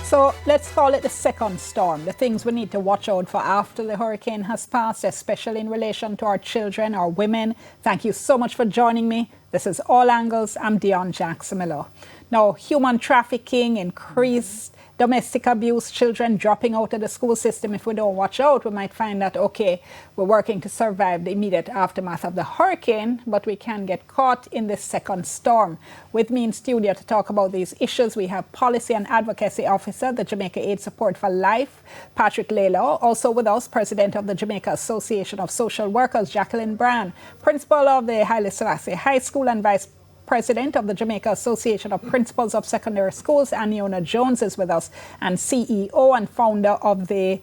So let's call it the second storm, the things we need to watch out for after the hurricane has passed, especially in relation to our children, our women. Thank you so much for joining me. This is All Angles. I'm Dion Jackson Miller. Now, human trafficking, increased domestic abuse, children dropping out of the school system. If we don't watch out, we might find that, okay, we're working to survive the immediate aftermath of the hurricane, but we can get caught in this second storm. With me in studio to talk about these issues, we have Policy and Advocacy Officer, the Jamaica Aid Support for Life, Patrick Laylaw. Also with us, President of the Jamaica Association of Social Workers, Jacqueline Brand, Principal of the Haile Selassie High School and Vice President of the Jamaica Association of Principals of Secondary Schools, Aniona Jones, is with us, and CEO and founder of the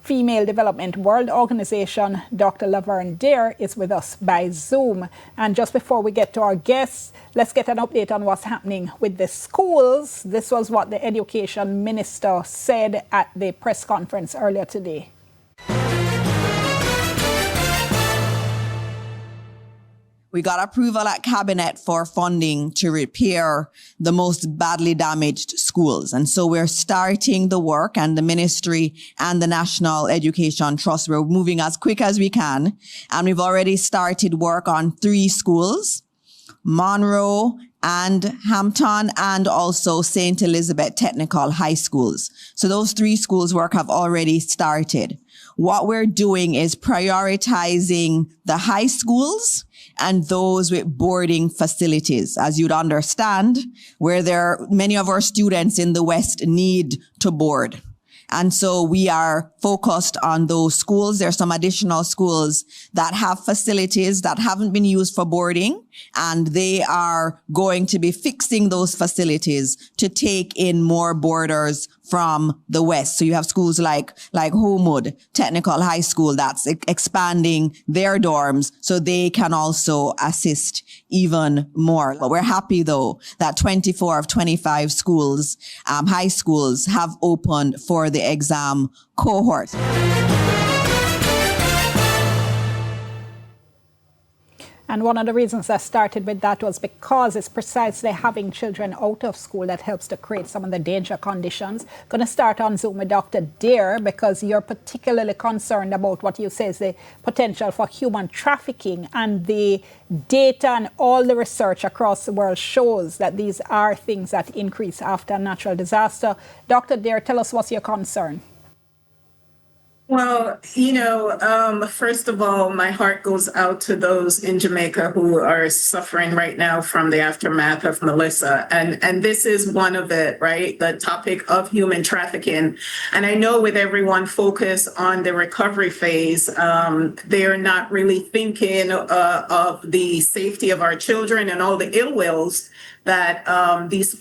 Female Development World Organization, Dr. Laverne Dare, is with us by Zoom. And just before we get to our guests, let's get an update on what's happening with the schools. This was what the Education Minister said at the press conference earlier today. We got approval at Cabinet for funding to repair the most badly damaged schools. And so we're starting the work, and the ministry and the National Education Trust, we're moving as quick as we can. And we've already started work on 3 schools, Monroe and Hampton, and also St. Elizabeth Technical High Schools. So those 3 schools work have already started. What we're doing is prioritizing the high schools and those with boarding facilities. As you'd understand, many of our students in the West need to board. And so we are focused on those schools. There are some additional schools that have facilities that haven't been used for boarding, and they are going to be fixing those facilities to take in more boarders from the West. So you have schools like Homewood Technical High School that's expanding their dorms so they can also assist even more. But we're happy though that 24 of 25 schools, high schools, have opened for the exam cohort. And one of the reasons that started with that was because it's precisely having children out of school that helps to create some of the danger conditions. Going to start on Zoom with Dr. Dare, because you're particularly concerned about what you say is the potential for human trafficking, and the data and all the research across the world shows that these are things that increase after a natural disaster. Dr. Dare, tell us what's your concern. Well, first of all, my heart goes out to those in Jamaica who are suffering right now from the aftermath of Melissa. And this is one of it, right? The topic of human trafficking. And I know with everyone focused on the recovery phase, they're not really thinking of the safety of our children and all the ill wills that these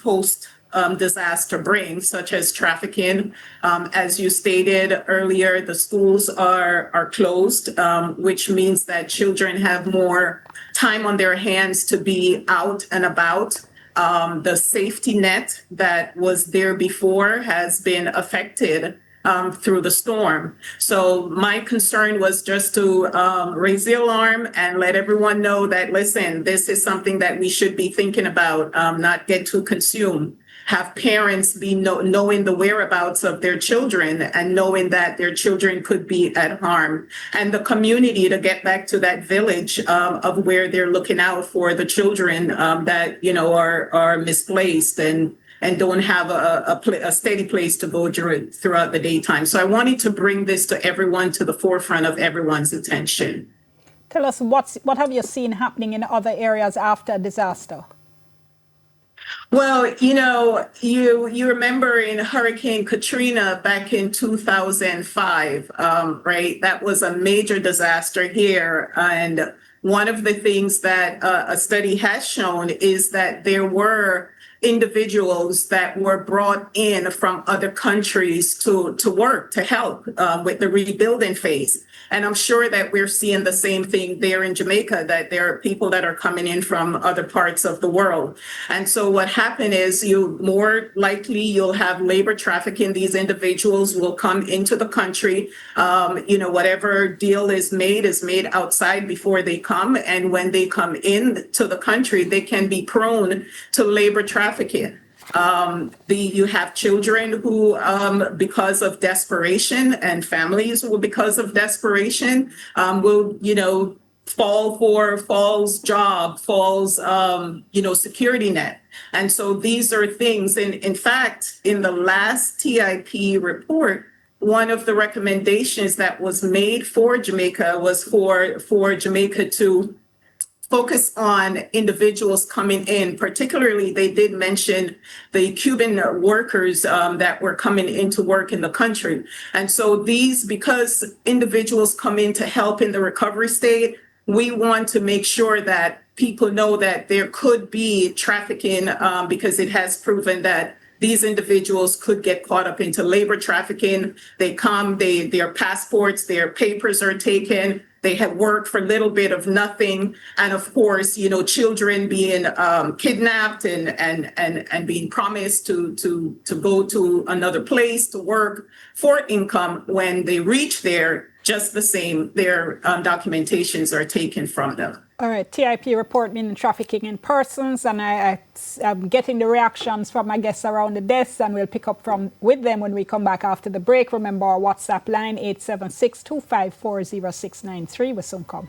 disaster brings, such as trafficking. As you stated earlier, the schools are closed, which means that children have more time on their hands to be out and about. The safety net that was there before has been affected through the storm. So my concern was just to raise the alarm and let everyone know that, listen, this is something that we should be thinking about, not get too consumed. Have parents be knowing the whereabouts of their children and knowing that their children could be at harm, and the community to get back to that village of where they're looking out for the children that are misplaced and don't have a steady place to go throughout the daytime. So I wanted to bring this to everyone, to the forefront of everyone's attention. Tell us what have you seen happening in other areas after disaster? Well, you remember in Hurricane Katrina back in 2005, right? That was a major disaster here. And one of the things that a study has shown is that there were individuals that were brought in from other countries to work, to help with the rebuilding phase. And I'm sure that we're seeing the same thing there in Jamaica, that there are people that are coming in from other parts of the world. And so what happened is you'll have labor trafficking. These individuals will come into the country. Whatever deal is made outside before they come. And when they come in to the country, they can be prone to labor trafficking. You have children who, because of desperation, and families who, because of desperation, will, falls job, falls, security net. And so these are things, and in fact, in the last TIP report, one of the recommendations that was made for Jamaica was for Jamaica to focus on individuals coming in. Particularly, they did mention the Cuban workers that were coming into work in the country. And so because individuals come in to help in the recovery state, we want to make sure that people know that there could be trafficking, because it has proven that these individuals could get caught up into labor trafficking. They come, their passports, their papers are taken. They have worked for a little bit of nothing. And of course, children being kidnapped and being promised to go to another place to work for income. When they reach there, just the same, their documentations are taken from them. All right, TIP report meaning trafficking in persons, and I'm getting the reactions from my guests around the desk, and we'll pick up with them when we come back after the break. Remember our WhatsApp line, 876-254-0693. We'll soon come.